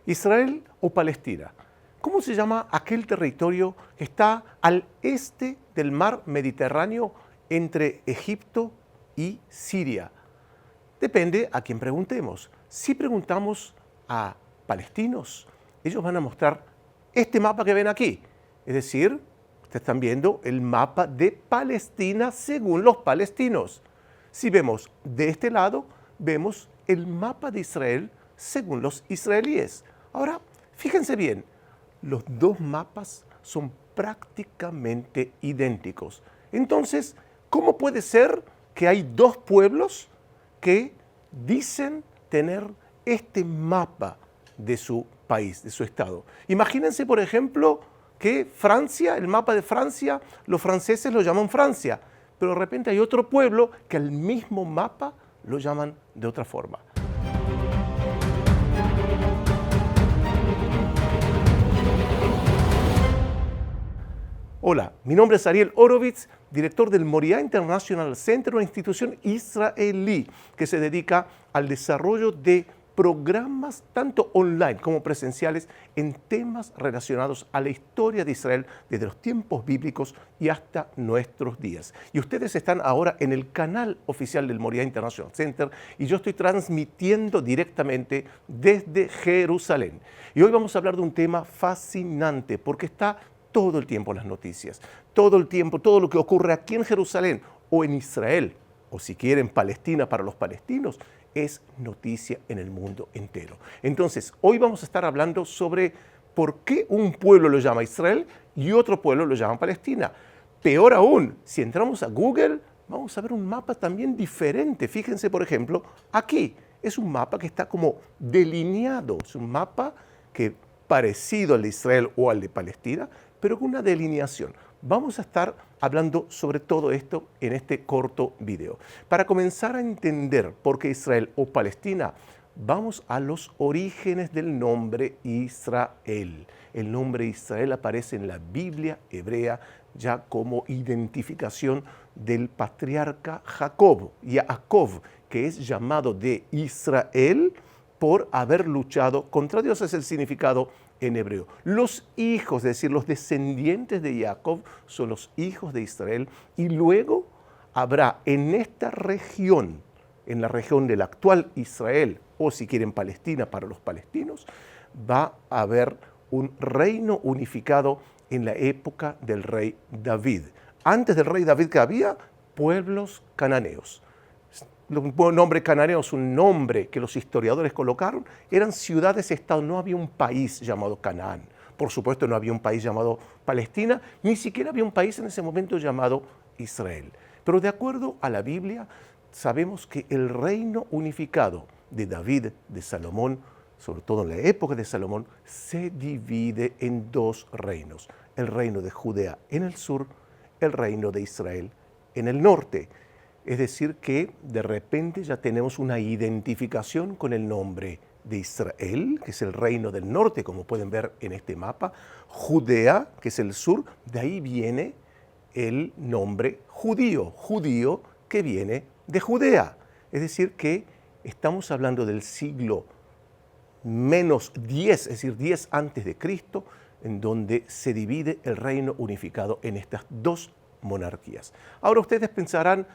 Israel o Palestina. ¿Cómo se llama aquel territorio que está al este del mar Mediterráneo entre Egipto y Siria? Depende a quién preguntemos. Si preguntamos a palestinos, ellos van a mostrar este mapa que ven aquí. Es decir, ustedes están viendo el mapa de Palestina según los palestinos. Si vemos de este lado, vemos el mapa de Israel según los israelíes. Ahora, fíjense bien, los dos mapas son prácticamente idénticos. Entonces, ¿cómo puede ser que hay dos pueblos que dicen tener este mapa de su país, de su estado? Imagínense, por ejemplo, que Francia, el mapa de Francia, los franceses lo llaman Francia, pero de repente hay otro pueblo que al mismo mapa lo llaman de otra forma. Hola, mi nombre es Ariel Horovitz, director del Moriah International Center, una institución israelí que se dedica al desarrollo de programas tanto online como presenciales en temas relacionados a la historia de Israel desde los tiempos bíblicos y hasta nuestros días. Y ustedes están ahora en el canal oficial del Moriah International Center y yo estoy transmitiendo directamente desde Jerusalén. Y hoy vamos a hablar de un tema fascinante porque está todo el tiempo en las noticias, todo el tiempo, todo lo que ocurre aquí en Jerusalén o en Israel, o si quieren Palestina para los palestinos, es noticia en el mundo entero. Entonces, hoy vamos a estar hablando sobre por qué un pueblo lo llama Israel y otro pueblo lo llama Palestina. Peor aún, si entramos a Google, vamos a ver un mapa también diferente. Fíjense, por ejemplo, aquí es un mapa que está como delineado, es un mapa que parecido al de Israel o al de Palestina, pero con una delineación. Vamos a estar hablando sobre todo esto en este corto video. Para comenzar a entender por qué Israel o Palestina, vamos a los orígenes del nombre Israel. El nombre Israel aparece en la Biblia hebrea ya como identificación del patriarca Jacob, Jacob, que es llamado de Israel por haber luchado contra Dios, es el significado en hebreo. Los hijos, es decir, los descendientes de Jacob son los hijos de Israel y luego habrá en esta región, en la región del actual Israel, o si quieren Palestina para los palestinos, va a haber un reino unificado en la época del rey David. Antes del rey David que había pueblos cananeos. El nombre cananeo es un nombre que los historiadores colocaron, eran ciudades-estado, no había un país llamado Canaán. Por supuesto no había un país llamado Palestina, ni siquiera había un país en ese momento llamado Israel. Pero de acuerdo a la Biblia, sabemos que el reino unificado de David, de Salomón, sobre todo en la época de Salomón, se divide en dos reinos. El reino de Judea en el sur, el reino de Israel en el norte. Es decir, que de repente ya tenemos una identificación con el nombre de Israel, que es el reino del norte, como pueden ver en este mapa, Judea, que es el sur, de ahí viene el nombre judío, judío que viene de Judea. Es decir, que estamos hablando del siglo menos 10, es decir, 10 antes de Cristo, en donde se divide el reino unificado en estas dos monarquías. Ahora ustedes pensarán,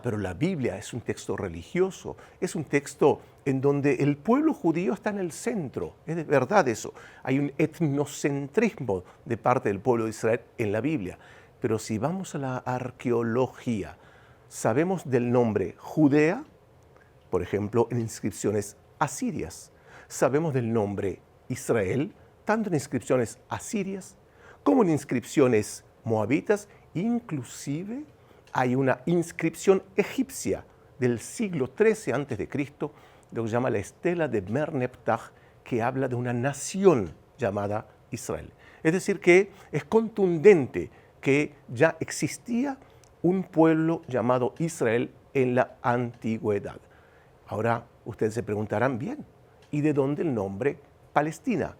pero la Biblia es un texto religioso, es un texto en donde el pueblo judío está en el centro. Es de verdad eso. Hay un etnocentrismo de parte del pueblo de Israel en la Biblia. Pero si vamos a la arqueología, sabemos del nombre Judea, por ejemplo, en inscripciones asirias. Sabemos del nombre Israel, tanto en inscripciones asirias como en inscripciones moabitas. Inclusive hay una inscripción egipcia del siglo XIII a.C., lo que se llama la estela de Merneptah, que habla de una nación llamada Israel. Es decir, que es contundente que ya existía un pueblo llamado Israel en la antigüedad. Ahora ustedes se preguntarán, bien, ¿y de dónde el nombre Palestina?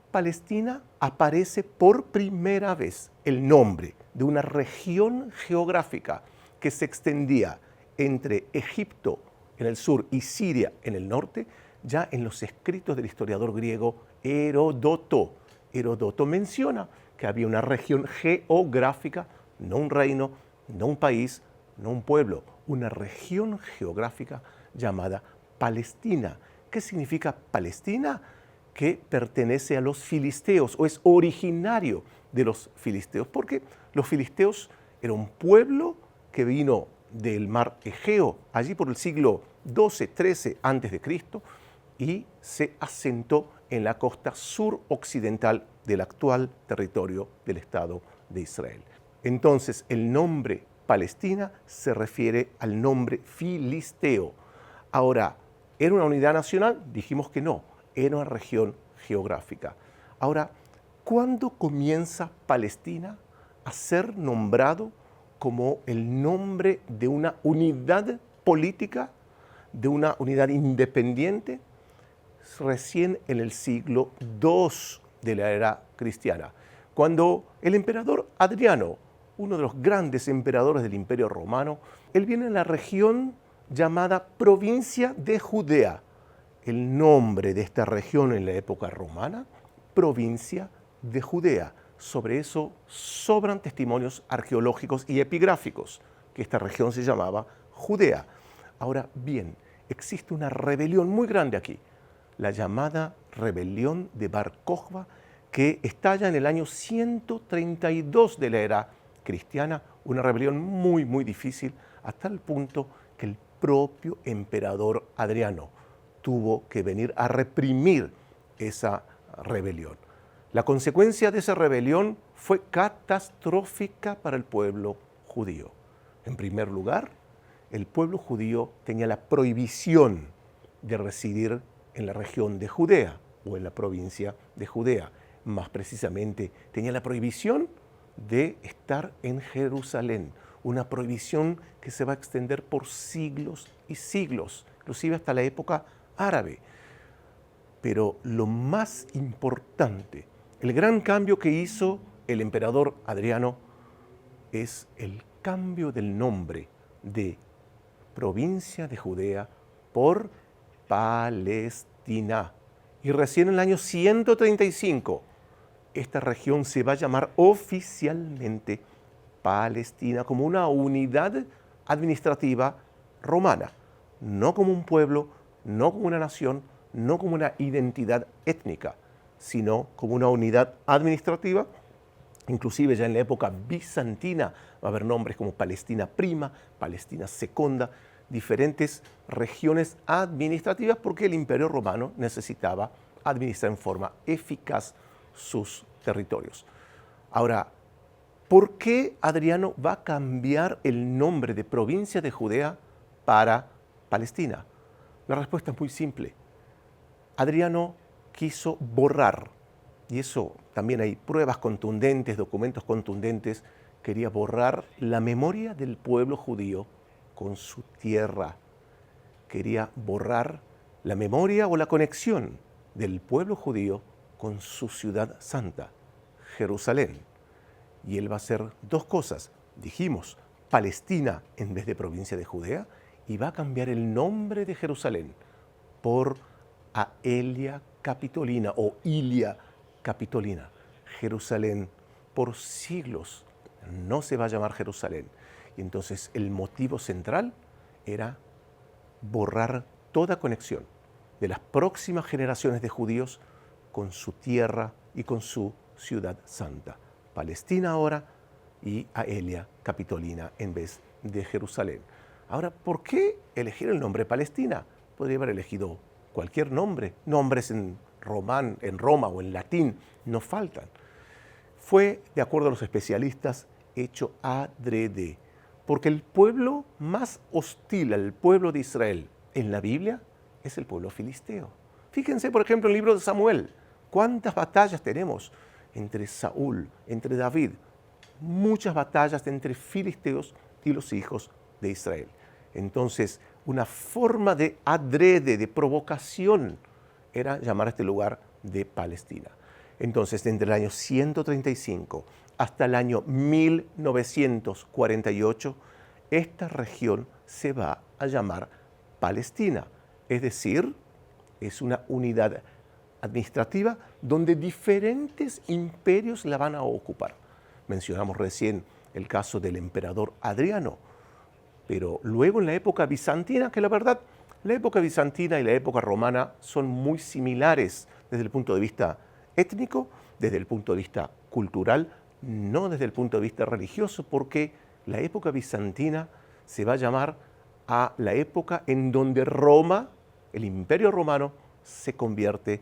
Palestina aparece por primera vez el nombre de una región geográfica que se extendía entre Egipto en el sur y Siria en el norte, ya en los escritos del historiador griego Heródoto. Heródoto menciona que había una región geográfica, no un reino, no un país, no un pueblo, una región geográfica llamada Palestina. ¿Qué significa Palestina? Que pertenece a los filisteos o es originario de los filisteos, porque los filisteos era un pueblo que vino del mar Egeo, allí por el siglo XII-XIII a.C., y se asentó en la costa suroccidental del actual territorio del Estado de Israel. Entonces, el nombre Palestina se refiere al nombre filisteo. Ahora, ¿era una unidad nacional? Dijimos que no, era una región geográfica. Ahora, ¿cuándo comienza Palestina a ser nombrado como el nombre de una unidad política, de una unidad independiente? Recién en el siglo II de la era cristiana, cuando el emperador Adriano, uno de los grandes emperadores del Imperio Romano, él viene en la región llamada Provincia de Judea. El nombre de esta región en la época romana, Provincia de Judea. Sobre eso sobran testimonios arqueológicos y epigráficos, que esta región se llamaba Judea. Ahora bien, existe una rebelión muy grande aquí, la llamada rebelión de Bar Kokhba, que estalla en el año 132 de la era cristiana, una rebelión muy, muy difícil, hasta el punto que el propio emperador Adriano tuvo que venir a reprimir esa rebelión. La consecuencia de esa rebelión fue catastrófica para el pueblo judío. En primer lugar, el pueblo judío tenía la prohibición de residir en la región de Judea o en la provincia de Judea. Más precisamente, tenía la prohibición de estar en Jerusalén, una prohibición que se va a extender por siglos y siglos, inclusive hasta la época árabe. Pero lo más importante, el gran cambio que hizo el emperador Adriano es el cambio del nombre de provincia de Judea por Palestina. Y recién en el año 135, esta región se va a llamar oficialmente Palestina como una unidad administrativa romana, no como un pueblo, no como una nación, no como una identidad étnica, sino como una unidad administrativa. Inclusive ya en la época bizantina va a haber nombres como Palestina Prima, Palestina Secunda, diferentes regiones administrativas porque el Imperio Romano necesitaba administrar en forma eficaz sus territorios. Ahora, ¿por qué Adriano va a cambiar el nombre de provincia de Judea para Palestina? La respuesta es muy simple. Adriano quiso borrar, y eso también hay pruebas contundentes, documentos contundentes, quería borrar la memoria del pueblo judío con su tierra. Quería borrar la memoria o la conexión del pueblo judío con su ciudad santa, Jerusalén. Y él va a hacer dos cosas. Dijimos, Palestina en vez de provincia de Judea, y va a cambiar el nombre de Jerusalén por Aelia Capitolina o Ilia Capitolina. Jerusalén por siglos no se va a llamar Jerusalén. Y entonces el motivo central era borrar toda conexión de las próximas generaciones de judíos con su tierra y con su ciudad santa. Palestina ahora y Aelia Capitolina en vez de Jerusalén. Ahora, ¿por qué elegir el nombre Palestina? Podría haber elegido cualquier nombre. Nombres en Roma o en latín no faltan. Fue, de acuerdo a los especialistas, hecho adrede, porque el pueblo más hostil al pueblo de Israel en la Biblia es el pueblo filisteo. Fíjense, por ejemplo, en el libro de Samuel, cuántas batallas tenemos entre Saúl, entre David, muchas batallas entre filisteos y los hijos de Israel. Entonces, una forma de adrede, de provocación, era llamar a este lugar de Palestina. Entonces, entre el año 135 hasta el año 1948, esta región se va a llamar Palestina. Es decir, es una unidad administrativa donde diferentes imperios la van a ocupar. Mencionamos recién el caso del emperador Adriano, pero luego en la época bizantina, que la verdad, la época bizantina y la época romana son muy similares desde el punto de vista étnico, desde el punto de vista cultural, no desde el punto de vista religioso, porque la época bizantina se va a llamar a la época en donde Roma, el imperio romano, se convierte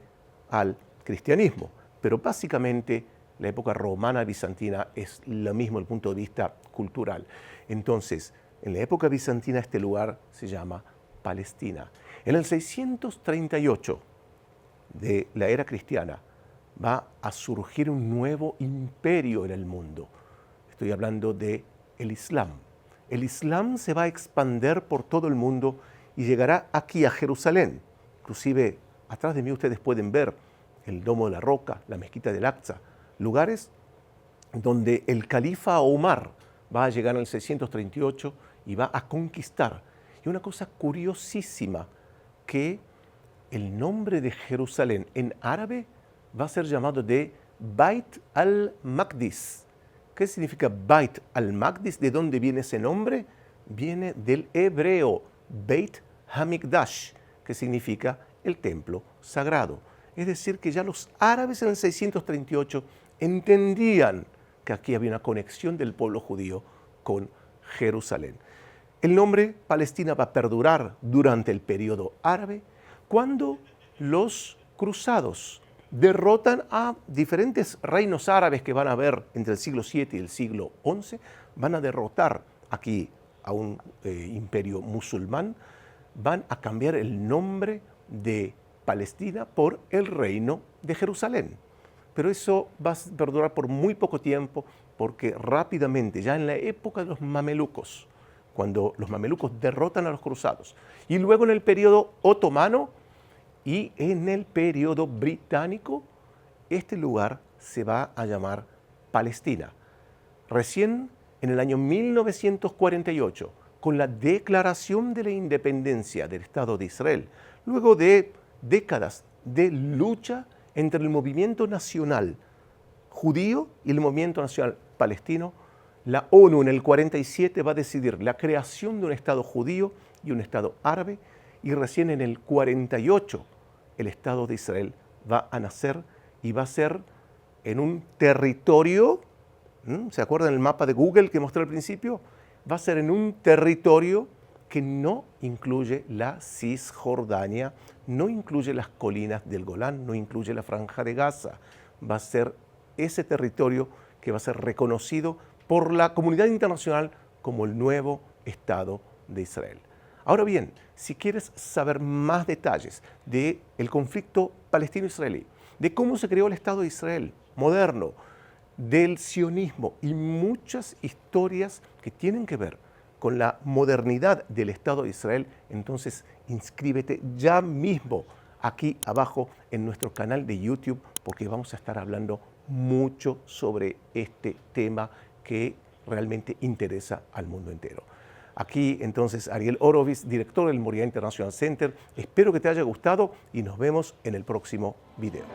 al cristianismo. Pero básicamente la época romana bizantina es lo mismo desde el punto de vista cultural. Entonces, en la época bizantina este lugar se llama Palestina. En el 638 de la era cristiana va a surgir un nuevo imperio en el mundo. Estoy hablando del Islam. El Islam se va a expandir por todo el mundo y llegará aquí a Jerusalén. Inclusive, atrás de mí ustedes pueden ver el Domo de la Roca, la Mezquita del Aqsa, lugares donde el califa Omar va a llegar en el 638 y va a conquistar. Y una cosa curiosísima, que el nombre de Jerusalén en árabe va a ser llamado de Bait al-Maqdis. ¿Qué significa Bait al-Maqdis? ¿De dónde viene ese nombre? Viene del hebreo Beit Hamikdash, que significa el templo sagrado. Es decir, que ya los árabes en el 638 entendían que aquí había una conexión del pueblo judío con Jerusalén. El nombre Palestina va a perdurar durante el periodo árabe, cuando los cruzados derrotan a diferentes reinos árabes que van a haber entre el siglo VII y el siglo XI, van a derrotar aquí a un imperio musulmán, van a cambiar el nombre de Palestina por el reino de Jerusalén. Pero eso va a perdurar por muy poco tiempo, porque rápidamente, ya en la época de los mamelucos, cuando los mamelucos derrotan a los cruzados, y luego en el periodo otomano y en el periodo británico, este lugar se va a llamar Palestina. Recién en el año 1948, con la declaración de la independencia del Estado de Israel, luego de décadas de lucha entre el movimiento nacional judío y el movimiento nacional palestino, la ONU en el 47 va a decidir la creación de un Estado judío y un Estado árabe, y recién en el 48 el Estado de Israel va a nacer y va a ser en un territorio, ¿se acuerdan el mapa de Google que mostré al principio? Va a ser en un territorio que no incluye la Cisjordania, no incluye las colinas del Golán, no incluye la Franja de Gaza. Va a ser ese territorio que va a ser reconocido por la comunidad internacional como el nuevo Estado de Israel. Ahora bien, si quieres saber más detalles del conflicto palestino-israelí, de cómo se creó el Estado de Israel moderno, del sionismo y muchas historias que tienen que ver con la modernidad del Estado de Israel, entonces inscríbete ya mismo aquí abajo en nuestro canal de YouTube, porque vamos a estar hablando mucho sobre este tema que realmente interesa al mundo entero. Aquí entonces Ariel Horowitz, director del Moriah International Center. Espero que te haya gustado y nos vemos en el próximo video.